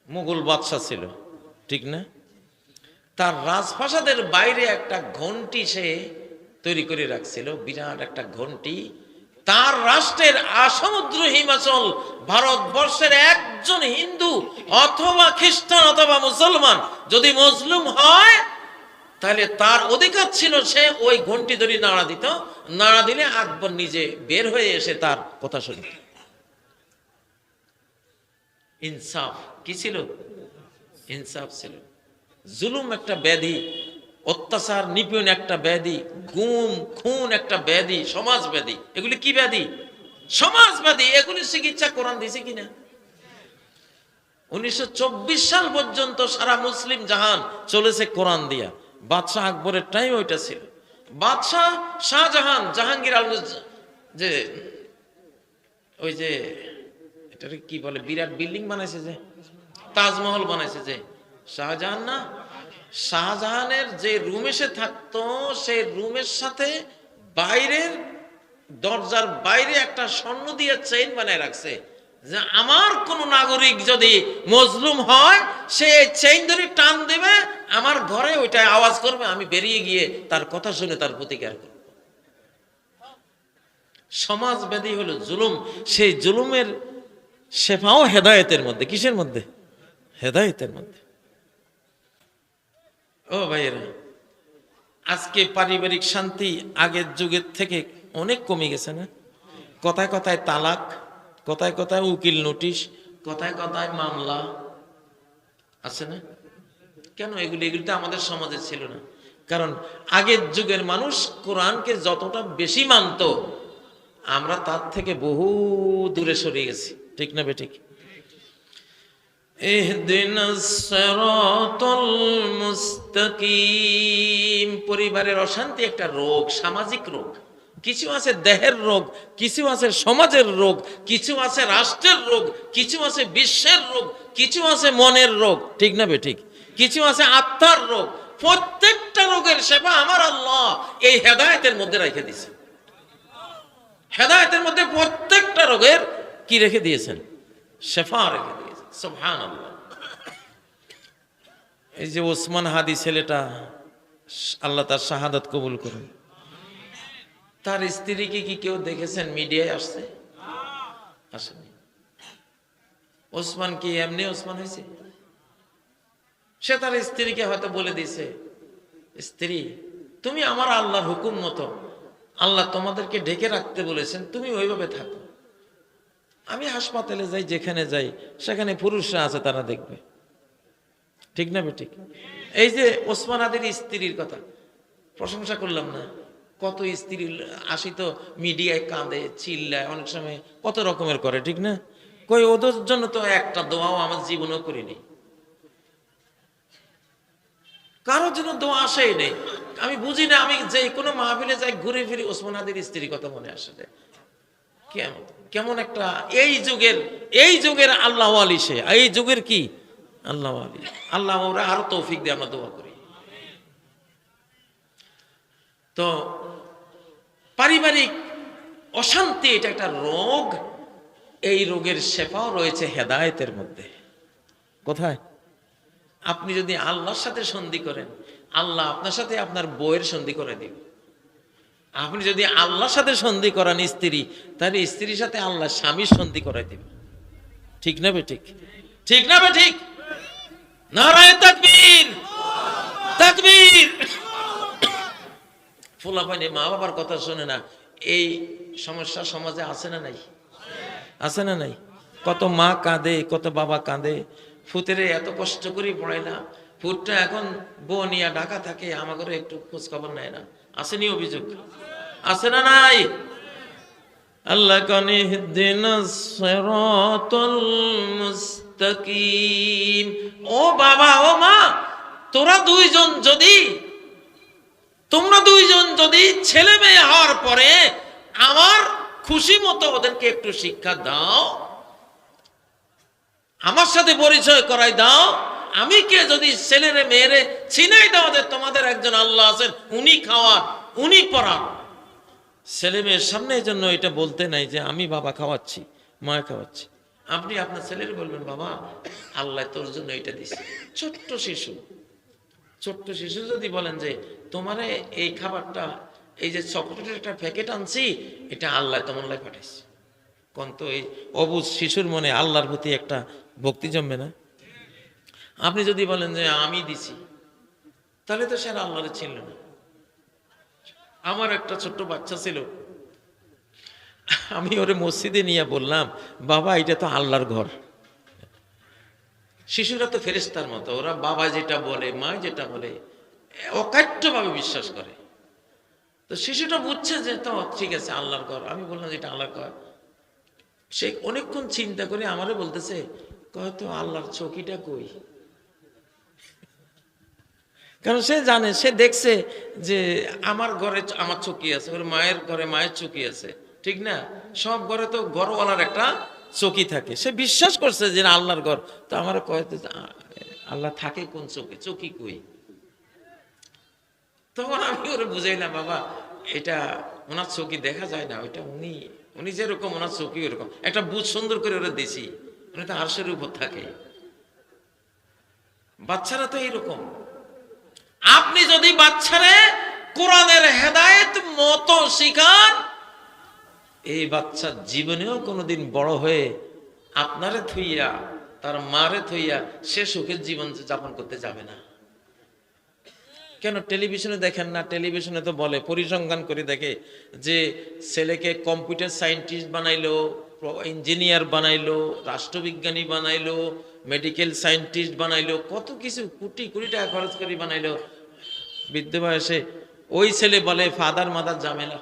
মুঘল বাদশা ছিল, ঠিক না? তার রাজপ্রাসাদের বাইরে একটা ঘন্টি সে তৈরি করে রাখছিল, বিরাট একটা ঘন্টি। তার রাষ্ট্রের সমুদ্র হিমাচল ভারতবর্ষের একজন হিন্দু অথবা খ্রিস্টান অথবা মুসলমান যদি মজলুম হয়, তাহলে তার অধিকার ছিল সে ওই ঘন্টি ধরে নাড়া দিত। নাড়া দিলে আকবর নিজে বের হয়ে এসে তার কথা শুনত। ইনসাফ কি ছিল? ইনসাফ ছিল। জুলুম একটা ব্যাধি, অত্যাচার নিপীড়ন একটা ব্যাধি, গুম খুন একটা ব্যাধি, সমাজ ব্যাধি। এগুলি কি ব্যাধি? সমাজ ব্যাধি। এগুলি চিকিৎসা কোরআন দিয়েছে কিনা? 1924 সাল পর্যন্ত সারা মুসলিম জাহান চলেছে কোরআন দিয়া। বাদশাহ আকবরের টাইম ওইটা ছিল। বাদশাহ শাহজাহান, জাহাঙ্গীর আলম, যে ওই যে এটাকে কি বলে, বিরাট বিল্ডিং বানাইছে যে, তাজমহল বানাইছে যে, শাহজাহান না? শাহজাহানের যে রুমে সে থাকতো, সেই রুমের সাথে বাইরের দরজার বাইরে একটা স্বর্ণ দিয়ে চেইন বানায় রাখছে, যে আমার কোন নাগরিক যদি মজলুম হয় সে চেইন ধরে টান দেবে, আমার ঘরে ওইটা আওয়াজ করবে, আমি বেরিয়ে গিয়ে তার কথা শুনে তার প্রতিকার করব। সমাজ ব্যাধি হলো জুলুম। সেই জুলুমের শেফাও হেদায়েতের মধ্যে। কিসের মধ্যে? হেদায়েতের মধ্যে। ও ভাইয়েরা, আজকে পারিবারিক শান্তি আগের যুগের থেকে অনেক কমে গেছে না? কথায় কথায় তালাক, কথায় কথায় উকিল নোটিশ, কথায় কথায় মামলা আছে না? কেন? এগুলি তো আমাদের সমাজে ছিল না। কারণ আগের যুগের মানুষ কোরআনকে যতটা বেশি মানত, আমরা তার থেকে বহু দূরে সরে গেছি, ঠিক না বেঠিক? ইহদিনাস সিরাতাল মুস্তাকিম। পরিবারের অশান্তি একটা রোগ, সামাজিক রোগ। কিছু আছে দেহের রোগ, কিছু আছে সমাজের রোগ, কিছু আছে রাষ্ট্রের রোগ, কিছু আছে বিশ্বের রোগ, কিছু আছে মনের রোগ, ঠিক না বেঠিক? কিছু আছে আত্মার রোগ। প্রত্যেকটা রোগের সেবা আমার আল্লাহ এই হেদায়েতের মধ্যে রেখে দিয়েছেন। হেদায়েতের মধ্যে প্রত্যেকটা রোগের কি রেখে দিয়েছেন? শেফা রেখে দিয়েছেন। সুবহানাল্লাহ। এই যে ওসমান হাদি ছেলেটা, আল্লাহ তার শাহাদাত কবুল করুন, তার স্ত্রীকে কি কেউ দেখেছেন? মিডিয়ায় আসছে? আসেনি। ওসমান কি এমনি ওসমান হয়েছে? সে তার স্ত্রীকে হয়তো বলে দিয়েছে, স্ত্রী তুমি আমার আল্লাহর হুকুম মতো, আল্লাহ তোমাদেরকে ঢেকে রাখতে বলেছেন, তুমি ওইভাবে থাকো। আমি হাসপাতালে যাই, যেখানে যাই সেখানে পুরুষরা আছে, তারা দেখবে, ঠিক না বেঠিক? এই যে ওসমান হাদির স্ত্রীর কথা প্রশংসা করলাম না? কত স্ত্রী আসি তো মিডিয়ায় কাঁদে, চিল্লায়, অনেক সময় কত রকমের করে, ঠিক না? কই ওদের জন্য তো একটা দোয়াও আমার জীবনেও করিনি, কারোর জন্য দোয়া আসেই নেই। আমি বুঝি না, আমি যে কোনো মাহফিলে যাই ঘুরে ফিরে ওসমান হাদির স্ত্রীর কথা মনে আসে। কেমন একটা এই যুগের আল্লাহ আলী, সে এই যুগের কি আল্লাহ আলী। আল্লাহ আমরা আরো তৌফিক দিয়ে আমরা দোয়া করি। তো পারিবারিক অশান্তি এটা একটা রোগ। এই রোগের শেফাও রয়েছে হেদায়েতের মধ্যে। কোথায়? আপনি যদি আল্লাহর সাথে সন্ধি করেন, আল্লাহ আপনার সাথে আপনার বউয়ের সন্ধি করে দিবে। আপনি যদি আল্লাহর সাথে সন্ধি করান স্ত্রী, তাহলে স্ত্রীর সাথে আল্লাহ স্বামীর সন্ধি করাই দিবে, ঠিক না বেঠিক? ঠিক না বেঠিক? নারায়ে তাকবীর, তাকবীর। ফুলাপানি মা বাবার কথা শুনে না, এই সমস্যা সমাজে আছে না নাই? আছে না নাই? কত মা কাঁদে, কত বাবা কাঁদে, ফুতেরে এত কষ্ট করে পড়ায় না, ফুটটা এখন বউ নিয়ে ঢাকা থাকে, আমাকে একটু খোঁজ খবর নেয় না। আসেনি অভিযোগ? আছে না নাই? আল্লাহ কানে ইহদিনাস সিরাতাল মুস্তাকিম। ও বাবা, ও মা, তোমরা দুইজন যদি ছেলে মেয়ে হওয়ার পরে আমার খুশি মতো ওদেরকে একটু শিক্ষা দাও, আমার সাথে পরিচয় করাই দাও। আমি কে যদি ছেলেরে মেয়েরে চিনাই দাও যে তোমাদের একজন আল্লাহ আছেন, উনি খাওয়ান, উনি পড়ান। ছেলে মেয়ের সামনে এই জন্য এটা বলতে নাই যে আমি বাবা খাওয়াচ্ছি, মা খাওয়াচ্ছি। আপনি আপনার ছেলের বলবেন, বাবা আল্লাহ তোর জন্য এটা দিছে। ছোট্ট শিশু, ছোট্ট শিশু যদি বলেন যে তোমারে এই খাবারটা, এই যে চকলেটের একটা প্যাকেট আনছি, এটা আল্লাহ তোমার লাই পাঠাইছে, কোন তো এই অবুঝ শিশুর মনে আল্লাহর প্রতি একটা ভক্তি জন্মে না? আপনি যদি বলেন যে আমি দিছি, তাহলে তো সে আল্লাহরে চিনল না। আমার একটা ছোট্ট বাচ্চা ছিল, আমি ওরে মসজিদে নিয়ে বললাম, বাবা এটা তো আল্লাহর ঘর। শিশুরা তো ফেরেশতার মতো, ওরা বাবা যেটা বলে, মা যেটা বলে অকাট্যভাবে বিশ্বাস করে। তো শিশুটা বুঝছে যে তো ঠিক আছে আল্লাহর ঘর। আমি বললাম যে এটা আল্লাহর ঘর। সে অনেকক্ষণ চিন্তা করে আমারে বলতেছে, কয়তো আল্লাহর চকিটা কই? কারণ সে জানে, সে দেখছে যে আমার ঘরে আমার চকি আছে, ওর মায়ের ঘরে মায়ের চকি আছে, ঠিক না? সব ঘরে তো ঘরওয়ালার একটা চকি থাকে। সে বিশ্বাস করছে যে আল্লাহর ঘর। তো আমার কয়তো আল্লাহ থাকে কোন চকি, চকি কই? তখন আমি ওরে বুঝাইলাম, বাবা এটা ওনার চকি দেখা যায় না, ওইটা উনি উনি যেরকম ওনার চকি ওরকম একটা বুঝ সুন্দর করে ওরা দিছি, উনি তো আরশের উপর থাকে। বাচ্চারা তো এইরকম। আপনি যদি বাচ্চারে কোরআনের হেদায়েত মতো শিখান, এই বাচ্চা জীবনেও কোনোদিন বড় হয়ে আপনারে থইয়া, তার মারে থইয়া সে সুখের জীবন যাপন করতে যাবে না। কেন টেলিভিশনে দেখেন না? টেলিভিশনে তো বলে, পরিসংখ্যান করে দেখে যে ছেলেকে কম্পিউটার সায়েন্টিস্ট বানাইলো, ইঞ্জিনিয়ার বানাইলো, রাষ্ট্রবিজ্ঞানী বানাইলো, মেডিকেল সায়েন্টিস্ট বানাইলো, কত কিছু কোটি কোটি টাকা খরচ করে বানাইলো। বৃদ্ধ বয়সে ওই ছেলে বলে ফাদার মাদার ঝামেলা।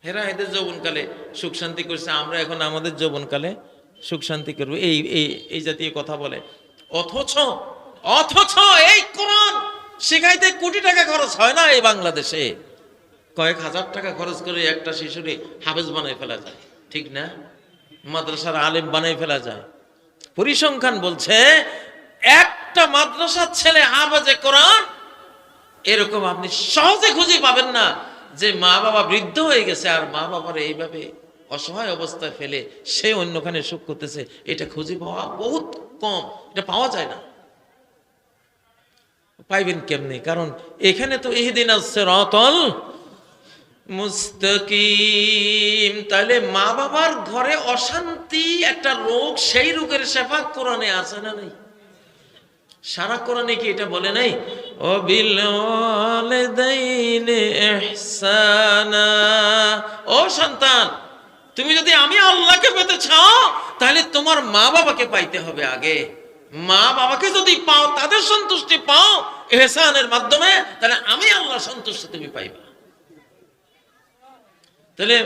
হেরা এদের যৌবনকালে সুখ শান্তি করছে, আমরা এখন আমাদের যৌবনকালে সুখ শান্তি করবো, এই এই এই জাতীয় কথা বলে। অথচ অথচ এই কোরআন শেখাইতে কোটি টাকা খরচ হয় না এই বাংলাদেশে। কয়েক হাজার টাকা খরচ করে একটা শিশুরে হাফেজ বানাই ফেলা যায়, ঠিক না? মাদ্রাসার আলেম বানাই ফেলা যায়। পরিসংখ্যান বলছে একটা মাদ্রাসার ছেলে হাফেজে কোরআন এরকম আপনি সহজে খুঁজে পাবেন না যে মা বাবা বৃদ্ধ হয়ে গেছে আর মা বাবার এইভাবে অসহায় অবস্থায় ফেলে সে অন্যখানে সুখ করতেছে। এটা খুঁজে পাওয়া বহুত কম, এটা পাওয়া যায় না। পাইবেন কেমনে? কারণ এখানে তো ইহদিনাস সিরাতাল মুস্তাকিম। তাহলে মা বাবার ঘরে অশান্তি একটা রোগ, সেই রোগের শেফা কোরআনে আছে না নেই? সারা কোরআনে কি এটা বলে নাই, ও বিল ওয়ালিদাইনি ইহসানা? ও সন্তান, তুমি যদি আমি আল্লাহকে পেতে চাও তাহলে তোমার মা বাবাকে পাইতে হবে আগে। মা বাবাকে যদি পাও, তাদের সন্তুষ্টি পাও ইহসানের মাধ্যমে, তাহলে আমি আল্লাহর সন্তুষ্টি তুমি পাইবা। তাহলে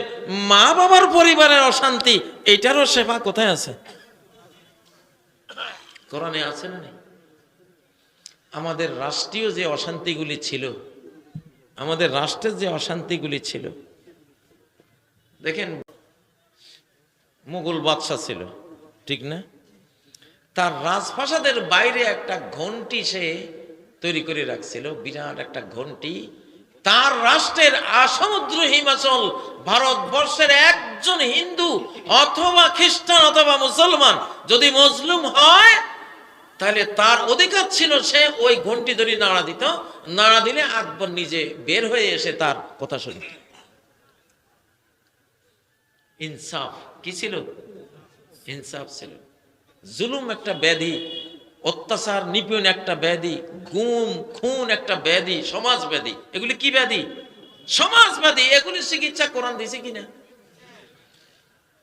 মা বাবার পরিবারের অশান্তি, এইটারও সেবা কোথায় আছে? কোরআনে আছে না নেই? আমাদের রাষ্ট্রীয় যে অশান্তিগুলি ছিল, আমাদের রাষ্ট্রের যে অশান্তিগুলি ছিল, দেখেন মুঘল বাদশা ছিল, ঠিক না? তার রাজপ্রাসাদের বাইরে একটা ঘন্টি সে তৈরি করে রাখছিল, বিরাট একটা ঘন্টি। তার রাষ্ট্রের সমুদ্র হিমাচল ভারতবর্ষের একজন হিন্দু অথবা খ্রিস্টান অথবা মুসলমান যদি মজলুম হয়, তাহলে তার অধিকার ছিল সে ওই ঘন্টি ধরে নাড়া দিত। নাড়া দিলে আকবর নিজে বের হয়ে এসে তার কথা শুনত। ইনসাফ কি ছিল? ইনসাফ ছিল। জুলুম একটা ব্যাধি, অত্যাচার নিপীড়ন একটা ব্যাধি, গুম খুন একটা ব্যাধি, সমাজ ব্যাধি। এগুলি কি ব্যাধি? সমাজ ব্যাধি। এগুলি চিকিৎসা কোরআন দিয়েছে কিনা?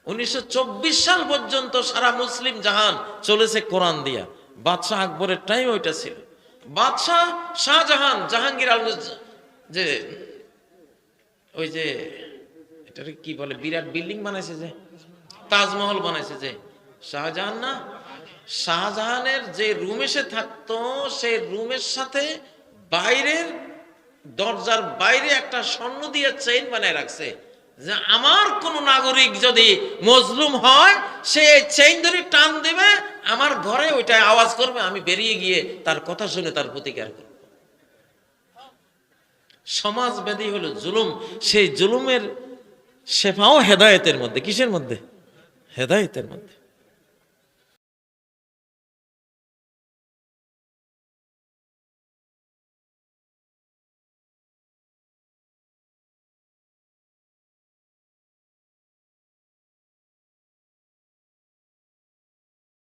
1924 সাল পর্যন্ত সারা মুসলিম জাহান চলেছে কোরআন দিয়া। বাদশাহ আকবরের টাইম ওইটা ছিল। বাদশাহ শাহজাহান, জাহাঙ্গীর যে ওই যে এটাকে কি বলে, বিরাট বিল্ডিং বানাইছে যে, তাজমহল বানাইছে যে, শাহজাহান না? শাহজাহানের যে রুমে সে থাকতো, সেই রুমের সাথে বাইরের দরজার বাইরে একটা স্বর্ণ দিয়ে চেইন বানায় রাখছে, যে আমার কোন নাগরিক যদি মজলুম হয় সে চেইন ধরে টান দেবে, আমার ঘরে ওইটা আওয়াজ করবে, আমি বেরিয়ে গিয়ে তার কথা শুনে তার প্রতিকার করব। সমাজ ব্যাধি হলো জুলুম। সেই জুলুমের শেফাও হেদায়েতের মধ্যে। কিসের মধ্যে? হেদায়েতের মধ্যে।